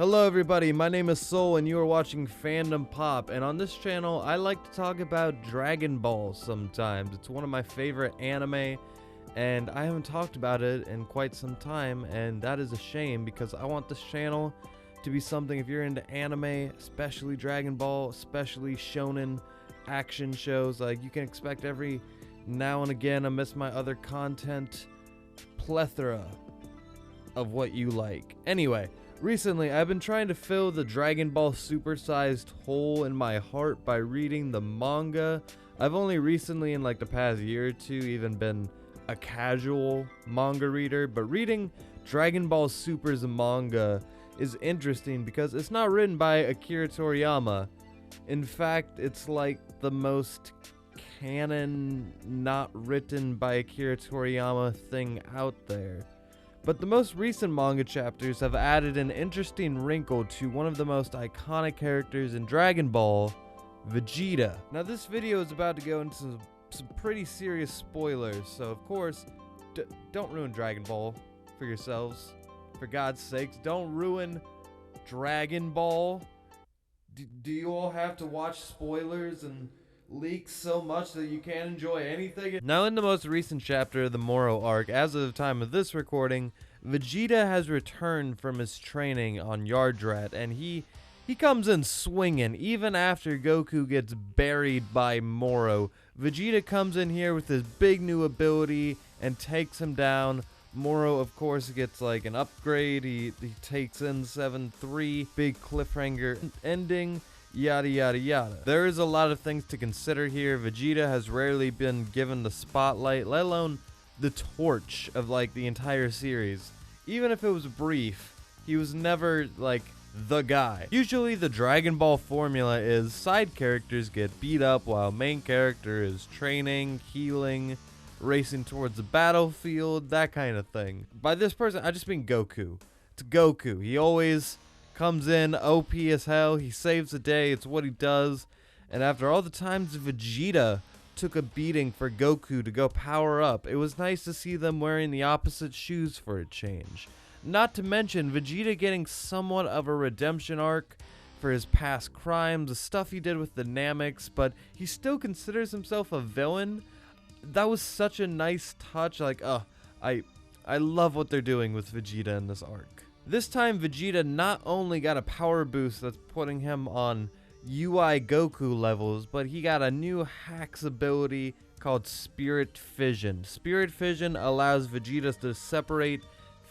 Hello everybody, my name is Soul and you are watching Fandom Pop, and on this channel I like to talk about Dragon Ball sometimes. It's one of my favorite anime and I haven't talked about it in quite some time, and that is a shame because I want this channel to be something, if you're into anime, especially Dragon Ball, especially shonen action shows, like you can expect every now and again amidst my other content plethora of what you like. Anyway, recently, I've been trying to fill the Dragon Ball Super sized hole in my heart by reading the manga. I've only recently, in like the past year or two, even been a casual manga reader, but reading Dragon Ball Super's manga is interesting because it's not written by Akira Toriyama. In fact, it's like the most canon, not written by Akira Toriyama thing out there. But the most recent manga chapters have added an interesting wrinkle to one of the most iconic characters in Dragon Ball, Vegeta. Now this video is about to go into some pretty serious spoilers, so of course, don't ruin Dragon Ball for yourselves. For God's sakes, don't ruin Dragon Ball. Do you all have to watch spoilers and leaks so much that you can't enjoy anything? Now, in the most recent chapter of the Moro arc, as of the time of this recording, Vegeta has returned from his training on Yardrat, and he comes in swinging even after Goku gets buried by Moro. Vegeta comes in here with his big new ability and takes him down. Moro, of course, gets like an upgrade. He takes in 7-3, big cliffhanger ending. Yada yada yada. There is a lot of things to consider here. Vegeta has rarely been given the spotlight, let alone the torch of like the entire series. Even if it was brief, he was never like the guy. Usually the Dragon Ball formula is side characters get beat up while main character is training, healing, racing towards the battlefield, that kind of thing. By this person, I just mean Goku. It's Goku. He always comes in OP as hell, he saves the day, it's what he does. And after all the times Vegeta took a beating for Goku to go power up, it was nice to see them wearing the opposite shoes for a change. Not to mention Vegeta getting somewhat of a redemption arc for his past crimes, the stuff he did with the Namex, but he still considers himself a villain. That was such a nice touch. Like, I love what they're doing with Vegeta in this arc. This time, Vegeta not only got a power boost that's putting him on UI Goku levels, but he got a new hacks ability called Spirit Fission. Spirit Fission allows Vegeta to separate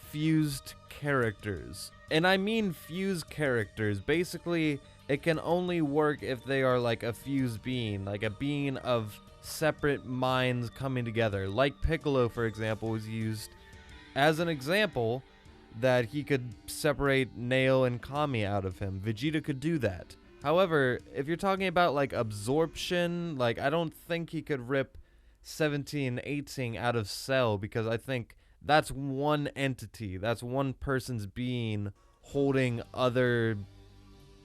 fused characters. And I mean fused characters. Basically, it can only work if they are like a fused being, like a being of separate minds coming together. Like Piccolo, for example, was used as an example that he could separate Nail and Kami out of him. Vegeta could do that. However, if you're talking about like absorption, like I don't think he could rip 17, 18 out of Cell, because I think that's one entity. That's one person's being holding other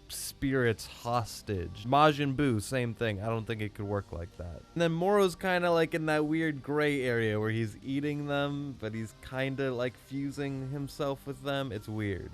spirits hostage. Majin Buu, same thing. I don't think it could work like that. And then Moro's kind of like in that weird gray area where he's eating them, but he's kind of like fusing himself with them. It's weird.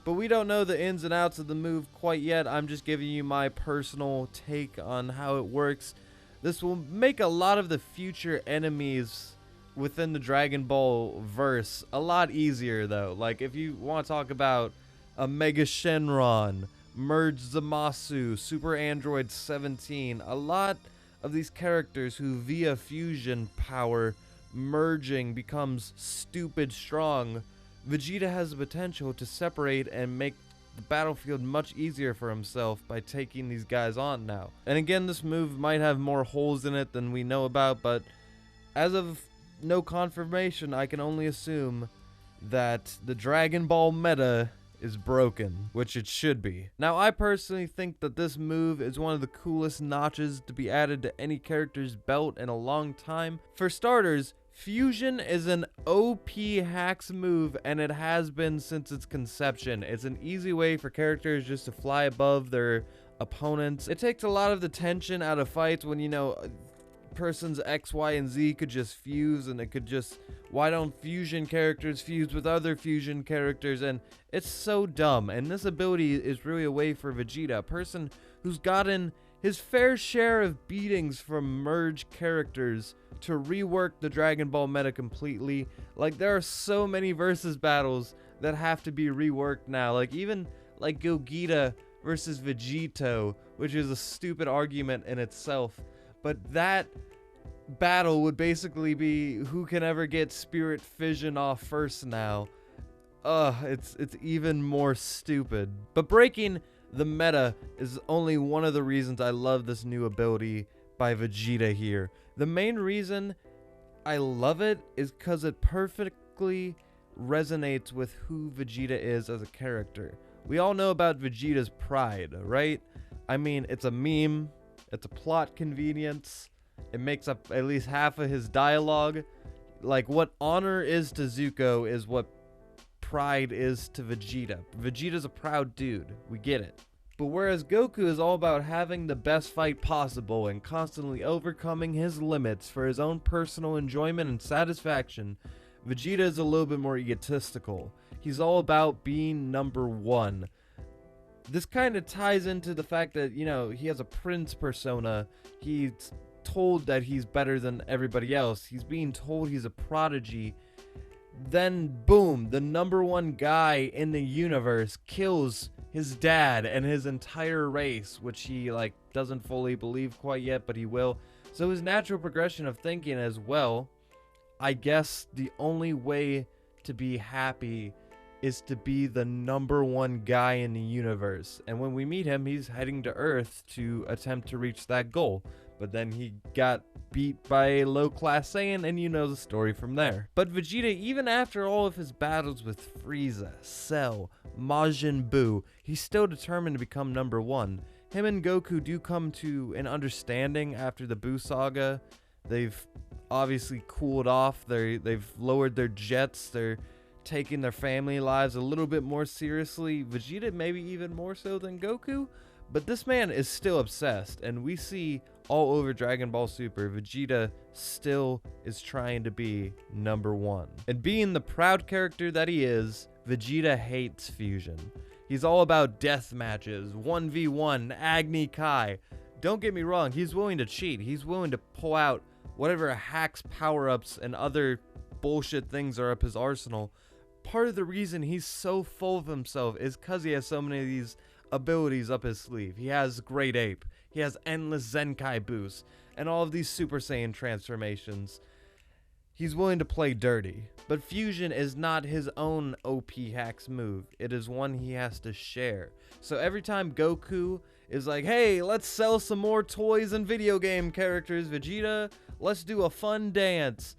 But we don't know the ins and outs of the move quite yet. I'm just giving you my personal take on how it works. This will make a lot of the future enemies within the Dragon Ball verse a lot easier, though. Like if you want to talk about a Mega Shenron, Merge Zamasu, Super Android 17, a lot of these characters who via fusion power merging becomes stupid strong, Vegeta has the potential to separate and make the battlefield much easier for himself by taking these guys on now. And again, this move might have more holes in it than we know about, but as of no confirmation, I can only assume that the Dragon Ball meta is broken, which it should be. Now, I personally think that this move is one of the coolest notches to be added to any character's belt in a long time. For starters, Fusion is an OP hacks move, and it has been since its conception. It's an easy way for characters just to fly above their opponents. It takes a lot of the tension out of fights when, you know, person's X, Y, and Z could just fuse, and it could just, why don't fusion characters fuse with other fusion characters? And it's so dumb. And this ability is really a way for Vegeta, a person who's gotten his fair share of beatings from merged characters, to rework the Dragon Ball meta completely. Like, there are so many versus battles that have to be reworked now. Like, even like Gogeta versus Vegito, which is a stupid argument in itself. But that battle would basically be who can ever get Spirit Fission off first now. It's even more stupid. But breaking the meta is only one of the reasons I love this new ability by Vegeta here. The main reason I love it is because it perfectly resonates with who Vegeta is as a character. We all know about Vegeta's pride, right? I mean, it's a meme, it's a plot convenience, it makes up at least half of his dialogue. Like, what honor is to Zuko is what pride is to Vegeta. Vegeta's a proud dude, we get it. But whereas Goku is all about having the best fight possible and constantly overcoming his limits for his own personal enjoyment and satisfaction, Vegeta is a little bit more egotistical. He's all about being number one. This kind of ties into the fact that, you know, he has a prince persona. He's told that he's better than everybody else. He's being told he's a prodigy. Then, boom, the number one guy in the universe kills his dad and his entire race, which he, like, doesn't fully believe quite yet, but he will. So his natural progression of thinking as well, I guess the only way to be happy is to be the number one guy in the universe. And when we meet him, he's heading to Earth to attempt to reach that goal. But then he got beat by a low-class Saiyan, and you know the story from there. But Vegeta, even after all of his battles with Frieza, Cell, Majin Buu, he's still determined to become number one. Him and Goku do come to an understanding after the Buu saga. They've obviously cooled off. They've lowered their jets. They're taking their family lives a little bit more seriously. Vegeta maybe even more so than Goku. But this man is still obsessed, and we see all over Dragon Ball Super, Vegeta still is trying to be number one. And being the proud character that he is, Vegeta hates fusion. He's all about death matches, 1v1, Agni Kai. Don't get me wrong, he's willing to cheat. He's willing to pull out whatever hacks, power-ups, and other bullshit things are up his arsenal. Part of the reason he's so full of himself is because he has so many of these abilities up his sleeve. He has Great Ape, he has endless Zenkai boosts, and all of these Super Saiyan transformations. He's willing to play dirty, but fusion is not his own OP hacks move. It is one he has to share. So every time Goku is like, hey, let's sell some more toys and video game characters, Vegeta, let's do a fun dance.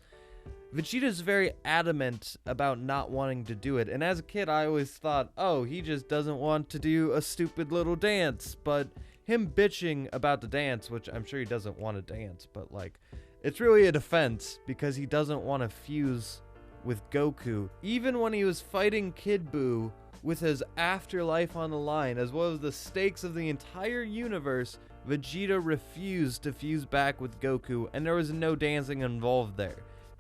Vegeta's very adamant about not wanting to do it, and as a kid I always thought, oh, he just doesn't want to do a stupid little dance. But him bitching about the dance, which I'm sure he doesn't want to dance, but like, it's really a defense because he doesn't want to fuse with Goku. Even when he was fighting Kid Buu with his afterlife on the line, as well as the stakes of the entire universe, Vegeta refused to fuse back with Goku, and there was no dancing involved there.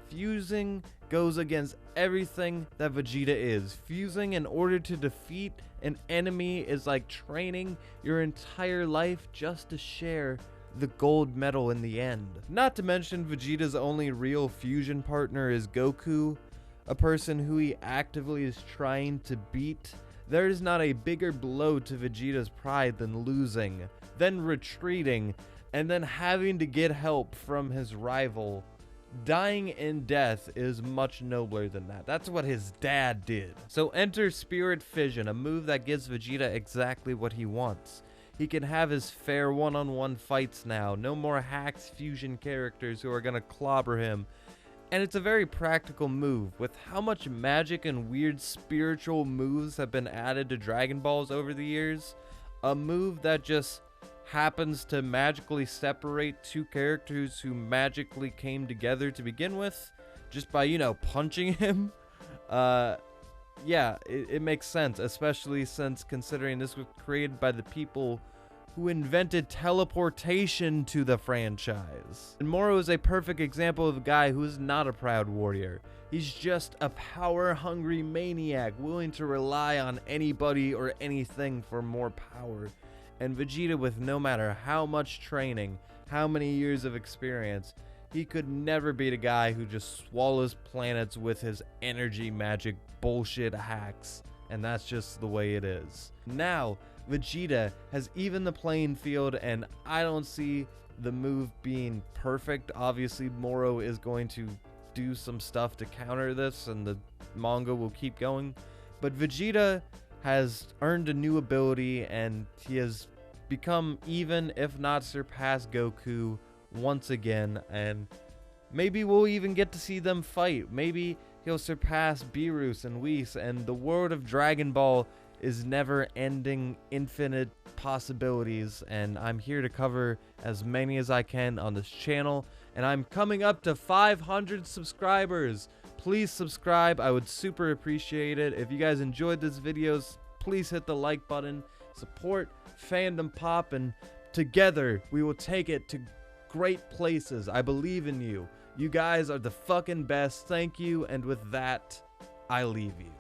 Fusing goes against everything that Vegeta is. Fusing in order to defeat an enemy is like training your entire life just to share the gold medal in the end. Not to mention, Vegeta's only real fusion partner is Goku, a person who he actively is trying to beat. There is not a bigger blow to Vegeta's pride than losing, then retreating, and then having to get help from his rival. Dying in death is much nobler than that. That's what his dad did. So enter Spirit Fission, a move that gives Vegeta exactly what he wants. He can have his fair one-on-one fights now. No more hacks fusion characters who are gonna clobber him. And it's a very practical move. With how much magic and weird spiritual moves have been added to Dragon Balls over the years, a move that just happens to magically separate two characters who magically came together to begin with just by, you know, punching him. Yeah, it makes sense, especially since considering this was created by the people who invented teleportation to the franchise. And Moro is a perfect example of a guy who is not a proud warrior. He's just a power-hungry maniac willing to rely on anybody or anything for more power. And Vegeta, with no matter how much training, how many years of experience, he could never beat a guy who just swallows planets with his energy magic bullshit hacks. And that's just the way it is. Now, Vegeta has evened the playing field, and I don't see the move being perfect. Obviously, Moro is going to do some stuff to counter this, and the manga will keep going. But Vegeta has earned a new ability, and he has become even, if not surpassed, Goku once again. And maybe we'll even get to see them fight. Maybe he'll surpass Beerus and Whis, and the world of Dragon Ball is never-ending, infinite possibilities, and I'm here to cover as many as I can on this channel, and I'm coming up to 500 subscribers. Please subscribe. I would super appreciate it. If you guys enjoyed this video, please hit the like button, support Fandom Pop, and together we will take it to great places. I believe in you. You guys are the fucking best. Thank you, and with that, I leave you.